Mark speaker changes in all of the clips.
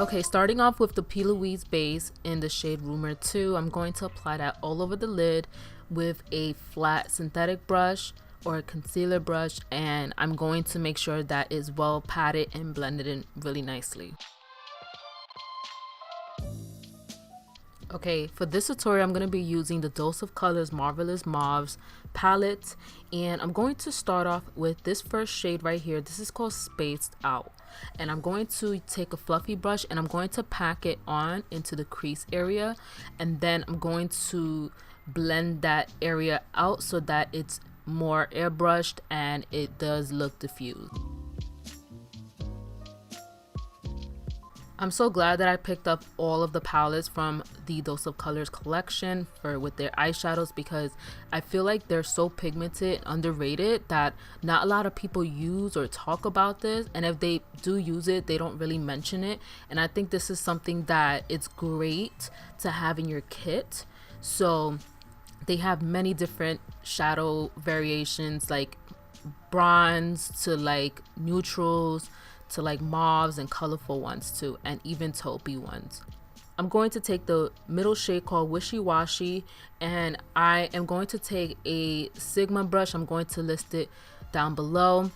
Speaker 1: Okay, starting off with the P. Louise base in the shade Rumor 2, I'm going to apply that all over the lid with a flat synthetic brush or a concealer brush, and I'm going to make sure that is well patted and blended in really nicely. Okay, for this tutorial, I'm going to be using the Dose of Colors Marvelous Mauves palette, and I'm going to start off with this first shade right here. This is called Spaced Out, and I'm going to take a fluffy brush and I'm going to pack it on into the crease area, and then I'm going to blend that area out so that it's more airbrushed and it does look diffused. I'm so glad that I picked up all of the palettes from the Dose of Colors collection with their eyeshadows, because I feel like they're so pigmented and underrated that not a lot of people use or talk about this, and if they do use it, they don't really mention it. And I think this is something that it's great to have in your kit. So they have many different shadow variations, like bronze to like neutrals to like mauves and colorful ones too, and even taupey ones. I'm going to take the middle shade called Wishy Washy, and I am going to take a Sigma brush. I'm going to list it down below.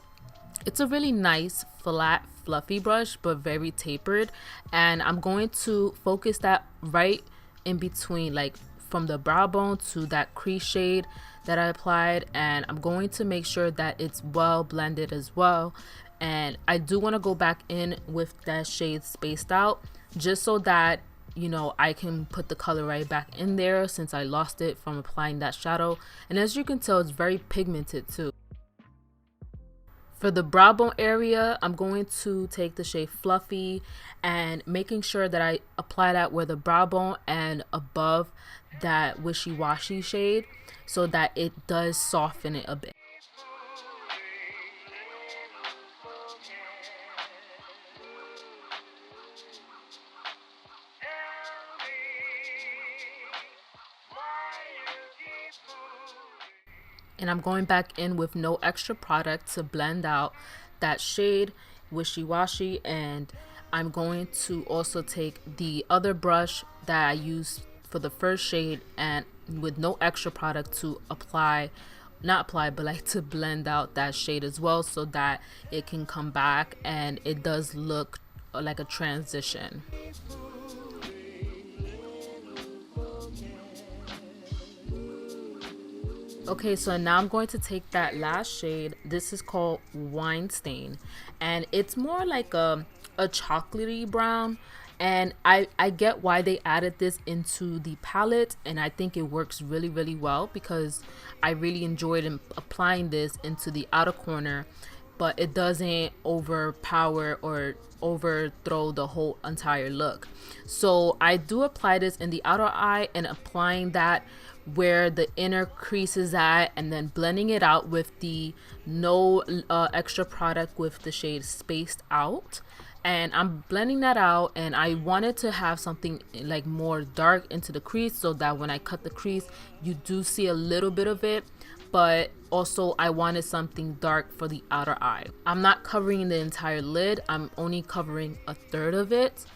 Speaker 1: It's a really nice flat fluffy brush but very tapered, and I'm going to focus that right in between, like from the brow bone to that crease shade that I applied, and I'm going to make sure that it's well blended as well. And I do want to go back in with that shade Spaced Out, just so that, you know, I can put the color right back in there since I lost it from applying that shadow. And as you can tell, it's very pigmented too. For the brow bone area, I'm going to take the shade Fluffy and making sure that I apply that where the brow bone and above that Wishy Washy shade, so that it does soften it a bit. And I'm going back in with no extra product to blend out that shade Wishy Washy, and I'm going to also take the other brush that I used for the first shade and with no extra product to to blend out that shade as well, so that it can come back and it does look like a transition. Okay, so now I'm going to take that last shade. This is called Wine Stain, and it's more like a chocolatey brown, and I get why they added this into the palette, and I think it works really well, because I really enjoyed applying this into the outer corner, but it doesn't overpower or overthrow the whole entire look. So I do apply this in the outer eye and applying that where the inner crease is at, and then blending it out with the no extra product with the shade Spaced Out. And I'm blending that out, and I wanted to have something like more dark into the crease, so that when I cut the crease you do see a little bit of it, but also I wanted something dark for the outer eye. I'm not covering the entire lid, I'm only covering a third of it,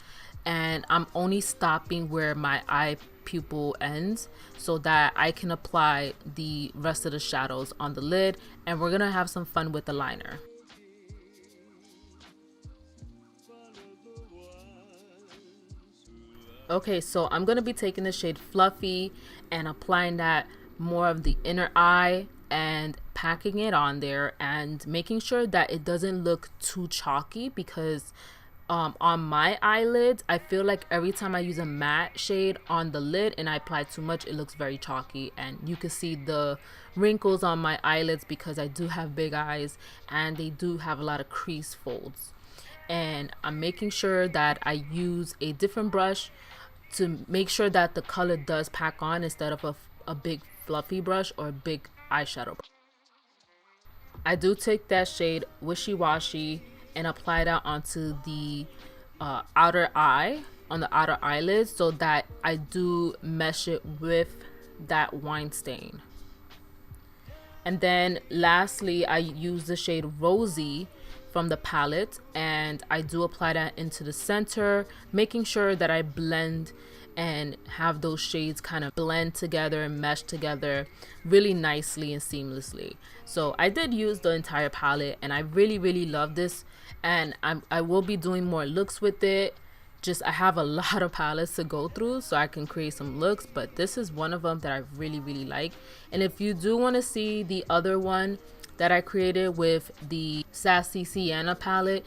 Speaker 1: and I'm only stopping where my eye pupil ends, so that I can apply the rest of the shadows on the lid, and we're gonna have some fun with the liner. Okay, so I'm gonna be taking the shade Fluffy and applying that more of the inner eye and packing it on there, and making sure that it doesn't look too chalky, because on my eyelids I feel like every time I use a matte shade on the lid and I apply too much, it looks very chalky, and you can see the wrinkles on my eyelids because I do have big eyes and they do have a lot of crease folds. And I'm making sure that I use a different brush to make sure that the color does pack on, instead of a big fluffy brush or a big eyeshadow brush. I do take that shade Wishy Washy and apply that onto the outer eye, on the outer eyelid, so that I do mesh it with that Wine Stain. And then lastly, I use the shade Rosy from the palette, and I do apply that into the center, making sure that I blend and have those shades kind of blend together and mesh together really nicely and seamlessly. So I did use the entire palette, and I really love this, and I will be doing more looks with it. Just I have a lot of palettes to go through so I can create some looks, but this is one of them that I really like. And if you do want to see the other one that I created with the Sassy Sienna palette,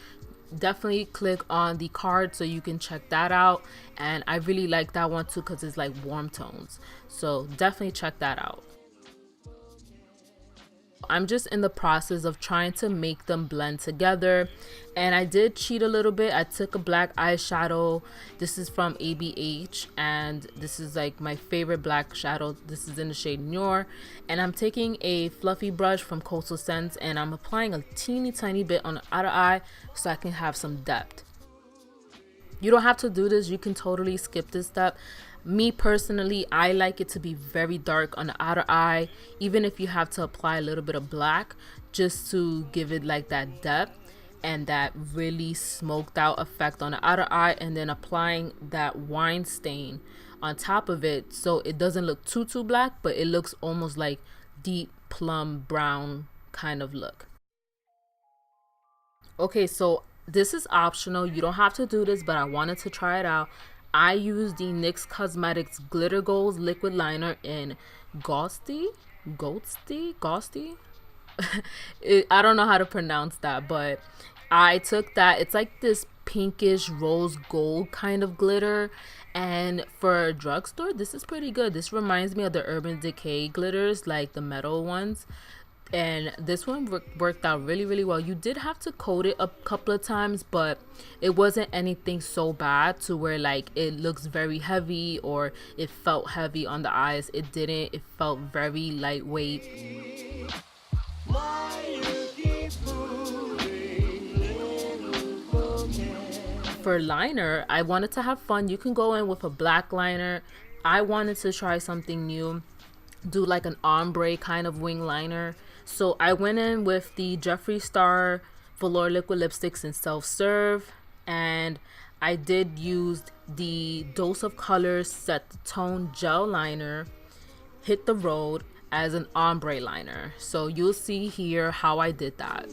Speaker 1: definitely click on the card so you can check that out. And I really like that one too because it's like warm tones, so definitely check that out. I'm just in the process of trying to make them blend together, and I did cheat a little bit. I took a black eyeshadow. This is from ABH, and this is like my favorite black shadow. This is in the shade Noir, and I'm taking a fluffy brush from Coastal Scents, and I'm applying a teeny tiny bit on the outer eye so I can have some depth. You don't have to do this, you can totally skip this step. Me personally, I like it to be very dark on the outer eye, even if you have to apply a little bit of black just to give it like that depth and that really smoked out effect on the outer eye, and then applying that wine stain on top of it so it doesn't look too black, but it looks almost like deep plum brown kind of look. Okay, so this is optional, you don't have to do this, but I wanted to try it out. I use the NYX Cosmetics Glitter Goals liquid liner in Ghosty. I don't know how to pronounce that, but I took that. It's like this pinkish rose gold kind of glitter, and for a drugstore, this is pretty good. This reminds me of the Urban Decay glitters, like the metal ones. And this one worked out really well. You did have to coat it a couple of times, but it wasn't anything so bad to where like it looks very heavy or it felt heavy on the eyes. It didn't. It felt very lightweight. For liner, I wanted to have fun. You can go in with a black liner. I wanted to try something new, do like an ombre kind of wing liner. So I went in with the Jeffree Star Velour Liquid Lipsticks in Self Serve, and I did use the Dose of Colors Set the Tone Gel Liner, Hit the Road, as an ombre liner. So you'll see here how I did that.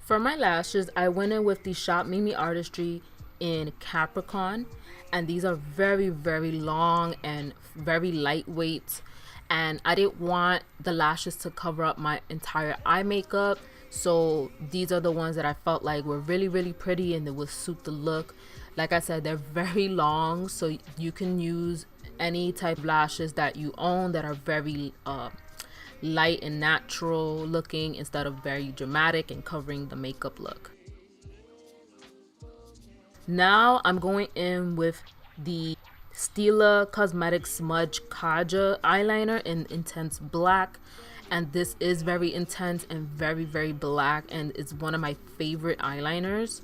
Speaker 1: For my lashes, I went in with the Shopmimiartistry in Capricorn, and these are very long and very lightweight, and I didn't want the lashes to cover up my entire eye makeup, so these are the ones that I felt like were really pretty and they would suit the look. Like I said, they're very long, so you can use any type of lashes that you own that are very light and natural looking instead of very dramatic and covering the makeup look. Now I'm going in with the Stila Cosmetics Smudge Kaja eyeliner in intense black, and this is very intense and very black, and it's one of my favorite eyeliners.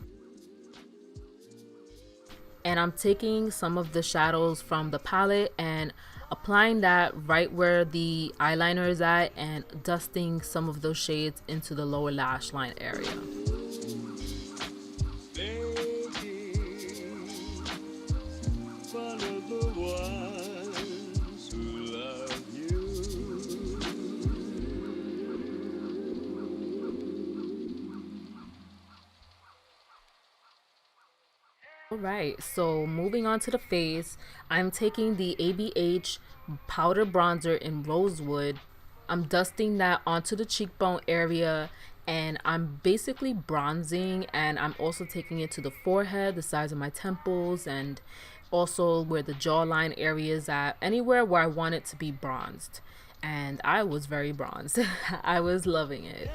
Speaker 1: And I'm taking some of the shadows from the palette and applying that right where the eyeliner is at and dusting some of those shades into the lower lash line area. Alright, so moving on to the face, I'm taking the ABH powder bronzer in Rosewood. I'm dusting that onto the cheekbone area and I'm basically bronzing, and I'm also taking it to the forehead, the sides of my temples, and also where the jawline area is at, anywhere where I want it to be bronzed. And I was very bronzed. I was loving it.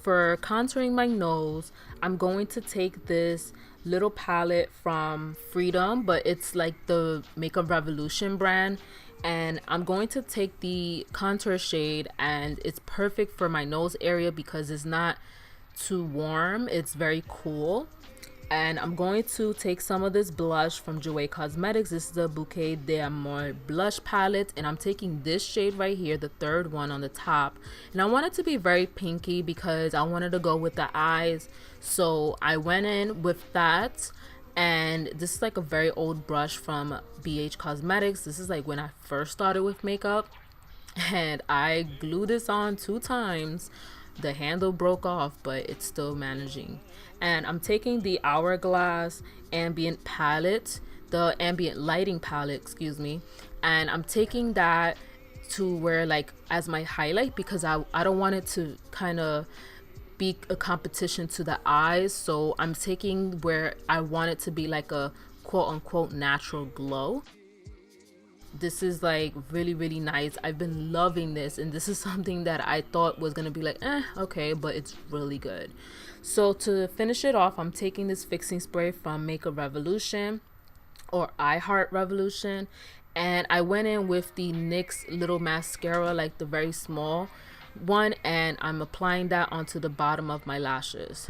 Speaker 1: For contouring my nose, I'm going to take this little palette from Freedom, but it's like the Makeup Revolution brand, and I'm going to take the contour shade, and it's perfect for my nose area because it's not too warm, it's very cool. And I'm going to take some of this blush from Jouer Cosmetics. This is the Bouquet d'Amour blush palette, and I'm taking this shade right here, the third one on the top, and I want it to be very pinky because I wanted to go with the eyes, so I went in with that. And this is like a very old brush from BH Cosmetics. This is like when I first started with makeup, and I glued this on 2 times. The handle broke off, but it's still managing. And I'm taking the Hourglass ambient palette, the ambient lighting palette, excuse me, and I'm taking that to where, like, as my highlight, because I don't want it to kind of be a competition to the eyes, so I'm taking where I want it to be like a quote-unquote natural glow. This is like really nice. I've been loving this, and this is something that I thought was gonna be like okay, but it's really good. So to finish it off, I'm taking this fixing spray from Makeup Revolution or I Heart Revolution, and I went in with the NYX little mascara, like the very small one, and I'm applying that onto the bottom of my lashes.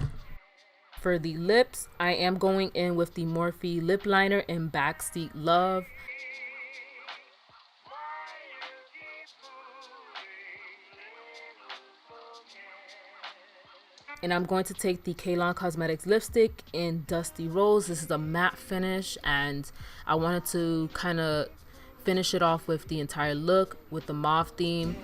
Speaker 1: For the lips, I am going in with the Morphe lip liner in Backseat Love. And I'm going to take the Kalon Kosmetics lipstick in Dusty Rose. This is a matte finish, and I wanted to kind of finish it off with the entire look with the mauve theme.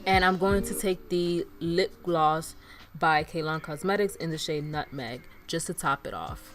Speaker 1: And I'm going to take the lip gloss by Kalon Kosmetics in the shade Nutmeg, just to top it off.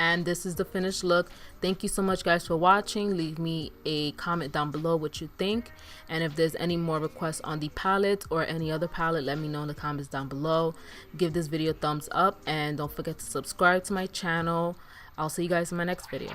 Speaker 1: And this is the finished look. Thank you so much, guys, for watching. Leave me a comment down below what you think, and if there's any more requests on the palette or any other palette, let me know in the comments down below. Give this video a thumbs up, and don't forget to subscribe to my channel. I'll see you guys in my next video.